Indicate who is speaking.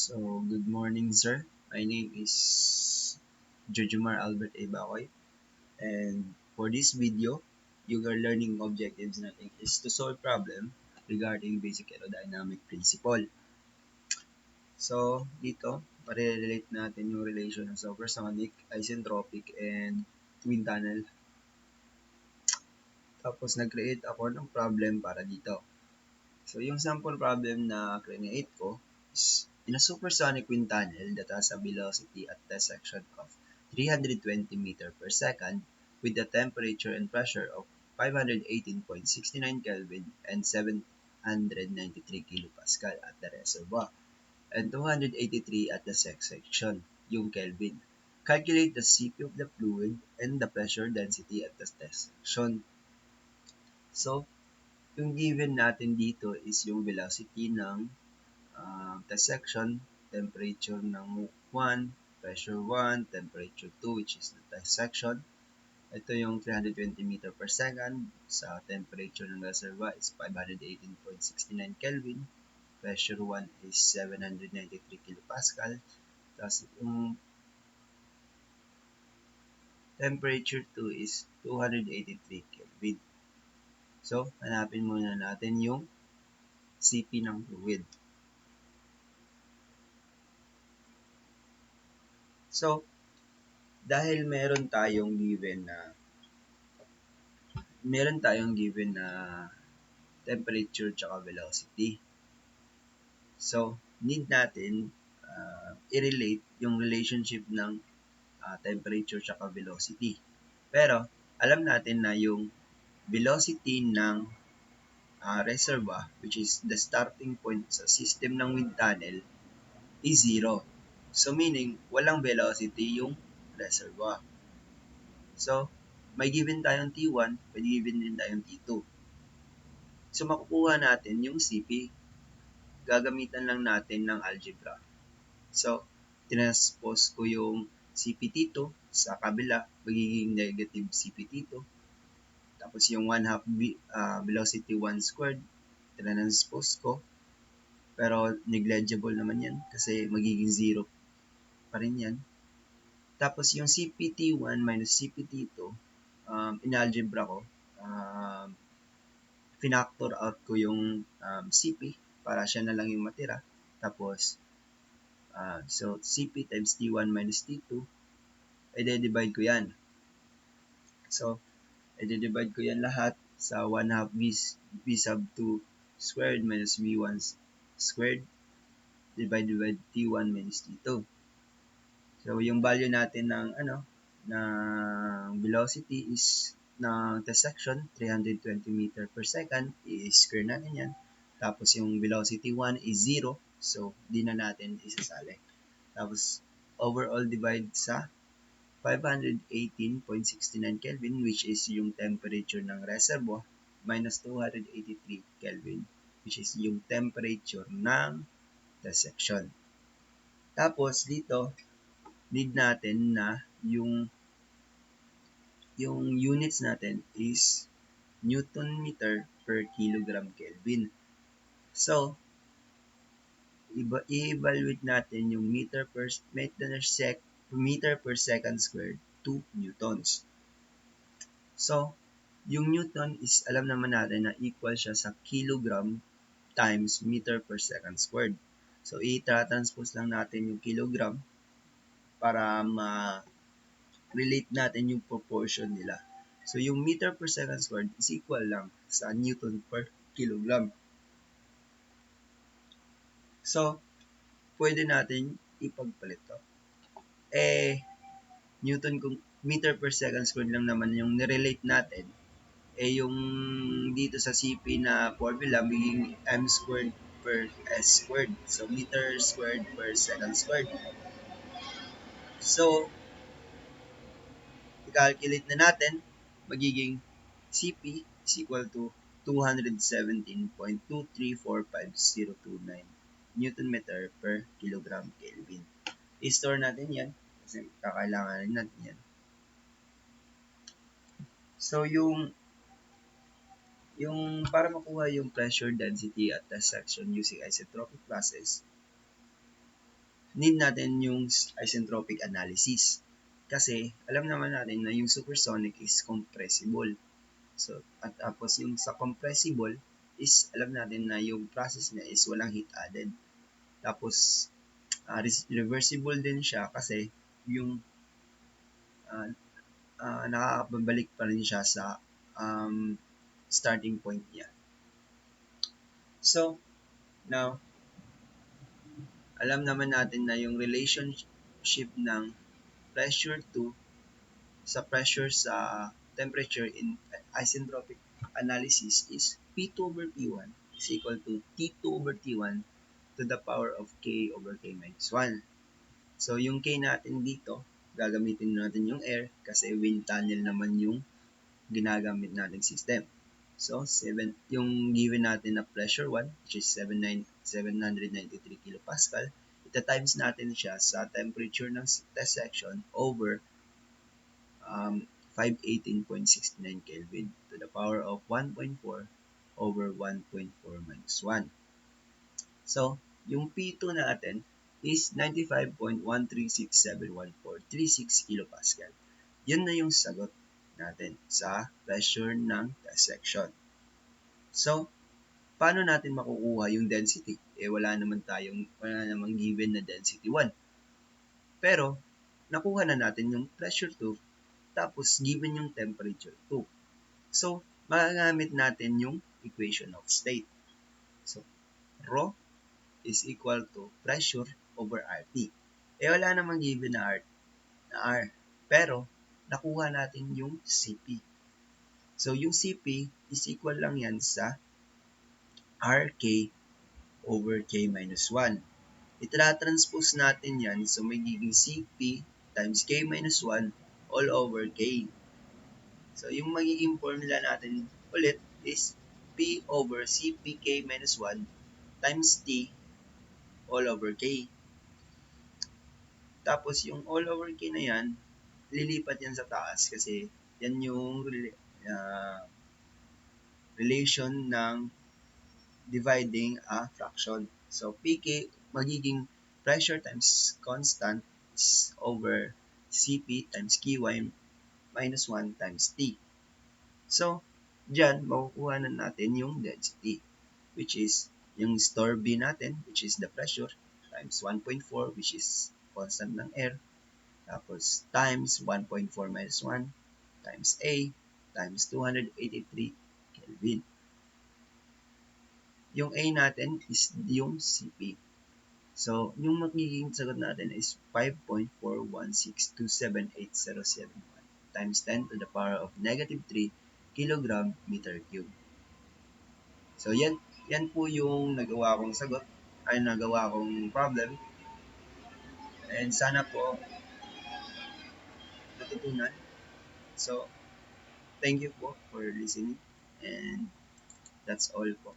Speaker 1: So, good morning, sir. My name is Jojumar Albert A. Bacoy, and for this video, your learning objectives natin is to solve problem regarding basic aerodynamic principle. So, dito, marirelate natin yung relation ng supersonic, isentropic, and twin tunnel. Tapos, nag-create ako ng problem para dito. So, yung sample problem na create ko is in a supersonic wind tunnel that has a velocity at test section of 320 meter per second with a temperature and pressure of 518.69 Kelvin and 793 kilopascal at the reservoir and 283 at the section, yung Kelvin. Calculate the Cp of the fluid and the pressure density at the test section. So, yung given natin dito is yung velocity ng test section, temperature ng 1, pressure 1, temperature 2 which is the test section. Ito yung 320 meter per second. Sa temperature ng reservoir is 518.69 Kelvin. Pressure 1 is 793 kilopascal. Tapos yung temperature 2 is 283 Kelvin. So, hanapin muna natin yung Cp ng fluid. So, dahil meron tayong given na temperature tsaka velocity. So, need natin i-relate yung relationship ng temperature tsaka velocity. Pero, alam natin na yung velocity ng reservoir, which is the starting point sa system ng wind tunnel, is 0. So, meaning, walang velocity yung reservoir. So, may given tayong T1, may given din tayong T2. So, makukuha natin yung Cp. Gagamitan lang natin ng algebra. So, tinranspose ko yung Cp-T2 sa kabila, magiging negative Cp-T2. Tapos yung 1/2 velocity 1 squared, tinranspose ko. Pero negligible naman yan kasi magiging 0 pa rin yan. Tapos yung Cp-T1 minus Cp-T2, in-algebra ko, finactor out ko yung Cp para siya na lang yung matira. Tapos, so Cp times T1 minus T2, i-divide ko yan. So, i-divide ko yan lahat sa 1/2 v sub 2 squared minus v1 squared divide T1 minus T2. So, yung value natin ng velocity is ng test section, 320 meter per second, i-square natin yan. Tapos yung velocity 1 is 0, so di na natin isasali. Tapos overall divide sa 518.69 Kelvin, which is yung temperature ng reservoir, minus 283 Kelvin, which is yung temperature ng test section. Tapos dito, need natin na yung units natin is Newton meter per kilogram Kelvin. So, i-evaluate natin yung meter per second squared 2 newtons. So, yung newton is alam naman natin na equal siya sa kilogram times meter per second squared. So, i-transpose lang natin yung kilogram para ma-relate natin yung proportion nila. So, yung meter per second squared is equal lang sa newton per kilogram. So, pwede natin ipagpalit to. Newton kung meter per second squared lang naman yung nirelate natin. Yung dito sa Cp na formula, magiging m squared per s squared. So, meter squared per second squared. So, i-calculate na natin, magiging Cp is equal to 217.2345029 Newton meter per kilogram Kelvin. I-store natin yan kasi kakailanganin natin yan. So, yung para makuha yung pressure density at test section using isentropic process, need natin yung isentropic analysis. Kasi alam naman natin na yung supersonic is compressible. So, at tapos yung sa compressible is alam natin na yung process niya is walang heat added. Tapos, reversible din siya kasi yung uh, nakakabalik pa rin siya sa starting point niya. So, now, alam naman natin na yung relationship ng pressure to pressure sa temperature in isentropic analysis is P2 over P1 is equal to T2 over T1 to the power of K over K minus 1. So, yung K natin dito, gagamitin natin yung air kasi wind tunnel naman yung ginagamit nating system. So, yung given natin na pressure 1, which is 793 kilopascal, ita-times natin siya sa temperature ng test section over 518.69 Kelvin to the power of 1.4 over 1.4 minus 1. So, yung P2 natin is 95.13671.436 kilopascal. Yun na yung sagot natin sa pressure ng test section. So, paano natin makukuha yung density? Wala namang given na density 1. Pero, nakuha na natin yung pressure 2, tapos given yung temperature 2. So, magagamit natin yung equation of state. So, rho is equal to pressure over RT. Wala namang given na R. Pero, nakuha natin yung CP. So, yung CP is equal lang yan sa RK over K minus 1. Itra-transpose natin yan, so magiging CP times K minus 1 all over K. So, yung magiging formula natin ulit is P over CPK minus 1 times T all over K. Tapos, yung all over K na yan, lilipat yan sa taas kasi yan yung relation ng dividing a fraction. So, PK magiging pressure times constant is over CP times QY minus 1 times T. So, dyan, makukuha na natin yung density, which is yung store B natin, which is the pressure, times 1.4, which is constant ng air, tapos times 1.4 minus 1, times A, times 283 Kelvin. Yung A natin is yung CP. So, yung magiging sagot natin is 5.416278071 times 10 to the power of negative 3 kilogram meter cube. So, yan po yung nagawa kong sagot, ay nagawa kong problem. And sana po natutunan. So, thank you po for listening. And that's all po.